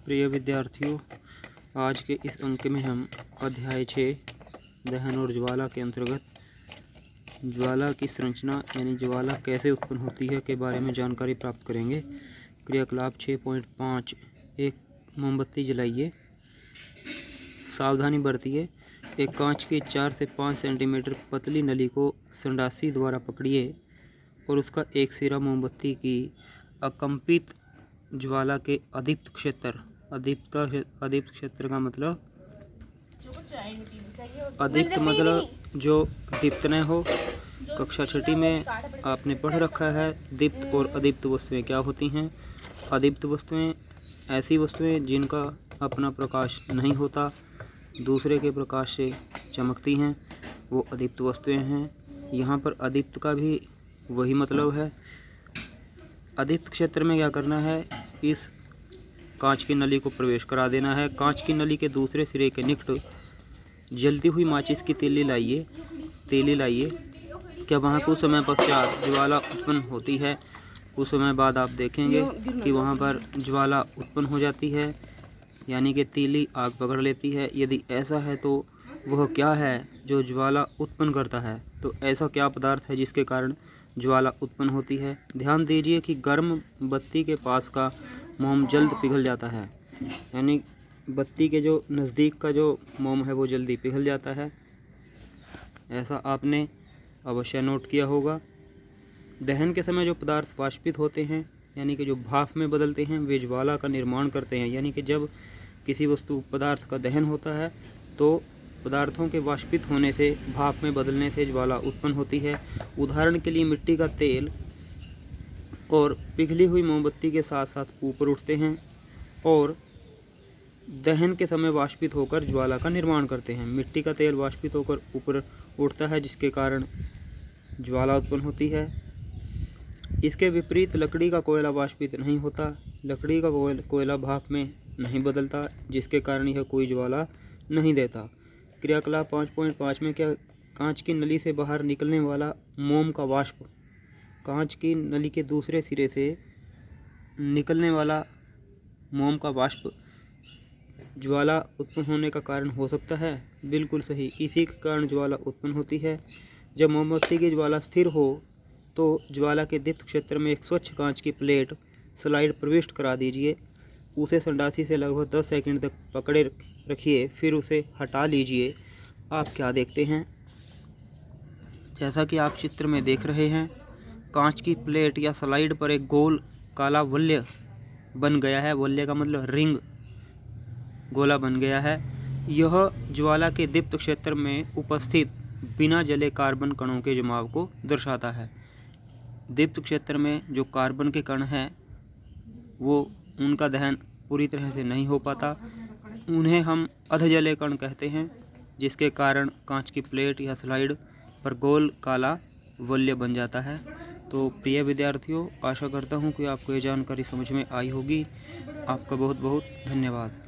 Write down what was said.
प्रिय विद्यार्थियों, आज के इस अंक में हम अध्याय 6 दहन और ज्वाला के अंतर्गत ज्वाला की संरचना यानी ज्वाला कैसे उत्पन्न होती है के बारे में जानकारी प्राप्त करेंगे। क्रियाकलाप 6.5 एक मोमबत्ती जलाइए। सावधानी बरतिए। एक कांच की 4 से 5 सेंटीमीटर पतली नली को संडासी द्वारा पकड़िए और उसका एक सिरा मोमबत्ती की अकंपित ज्वाला के अदीप्त क्षेत्र का मतलब अदीप्त मतलब जो दीप्तमय हो। कक्षा 6 में आपने पढ़ रखा है दीप्त और अदीप्त वस्तुएं क्या होती हैं। अदीप्त वस्तुएं ऐसी वस्तुएं जिनका अपना प्रकाश नहीं होता, दूसरे के प्रकाश से चमकती हैं, वो अदीप्त वस्तुएं हैं। यहाँ पर अदीप्त का भी वही मतलब है। अदीप्त क्षेत्र में क्या करना है, इस कांच की नली को प्रवेश करा देना है। कांच की नली के दूसरे सिरे के निकट जलती हुई माचिस की तीली लाइए। क्या वहाँ कुछ समय पश्चात ज्वाला उत्पन्न होती है। कुछ समय बाद आप देखेंगे कि वहाँ पर ज्वाला उत्पन्न हो जाती है, यानी कि तीली आग पकड़ लेती है। यदि ऐसा है तो वह क्या है जो ज्वाला उत्पन्न करता है, तो ऐसा क्या पदार्थ है जिसके कारण ज्वाला उत्पन्न होती है। ध्यान दीजिए कि गर्म बत्ती के पास का मोम जल्द पिघल जाता है, यानी बत्ती के जो नज़दीक का जो मोम है वो जल्दी पिघल जाता है। ऐसा आपने अवश्य नोट किया होगा। दहन के समय जो पदार्थ वाष्पित होते हैं, यानी कि जो भाप में बदलते हैं, वे ज्वाला का निर्माण करते हैं। यानी कि जब किसी वस्तु पदार्थ का दहन होता है तो पदार्थों के वाष्पित होने से, भाप में बदलने से ज्वाला उत्पन्न होती है। उदाहरण के लिए मिट्टी का तेल और पिघली हुई मोमबत्ती के साथ साथ ऊपर उठते हैं और दहन के समय वाष्पित होकर ज्वाला का निर्माण करते हैं। मिट्टी का तेल वाष्पित होकर ऊपर उठता है जिसके कारण ज्वाला उत्पन्न होती है। इसके विपरीत लकड़ी का कोयला वाष्पित नहीं होता। लकड़ी का कोयला भाप में नहीं बदलता, जिसके कारण यह कोई ज्वाला नहीं देता। क्रियाकलाप 5.5 में क्या, कांच की नली से बाहर निकलने वाला मोम का वाष्प, कांच की नली के दूसरे सिरे से निकलने वाला मोम का वाष्प ज्वाला उत्पन्न होने का कारण हो सकता है। बिल्कुल सही, इसी के कारण ज्वाला उत्पन्न होती है। जब मोमबत्ती की ज्वाला स्थिर हो तो ज्वाला के दीप्त क्षेत्र में एक स्वच्छ कांच की प्लेट स्लाइड प्रविष्ट करा दीजिए। उसे संडासी से लगभग 10 सेकंड तक पकड़े रखिए, फिर उसे हटा लीजिए। आप क्या देखते हैं, जैसा कि आप चित्र में देख रहे हैं, कांच की प्लेट या स्लाइड पर एक गोल काला वलय बन गया है। वलय का मतलब रिंग, गोला बन गया है। यह ज्वाला के दीप्त क्षेत्र में उपस्थित बिना जले कार्बन कणों के जमाव को दर्शाता है। दीप्त क्षेत्र में जो कार्बन के कण हैं वो उनका दहन पूरी तरह से नहीं हो पाता, उन्हें हम अधजले कण कहते हैं, जिसके कारण कांच की प्लेट या स्लाइड पर गोल काला वलय बन जाता है। तो प्रिय विद्यार्थियों, आशा करता हूँ कि आपको ये जानकारी समझ में आई होगी। आपका बहुत बहुत धन्यवाद।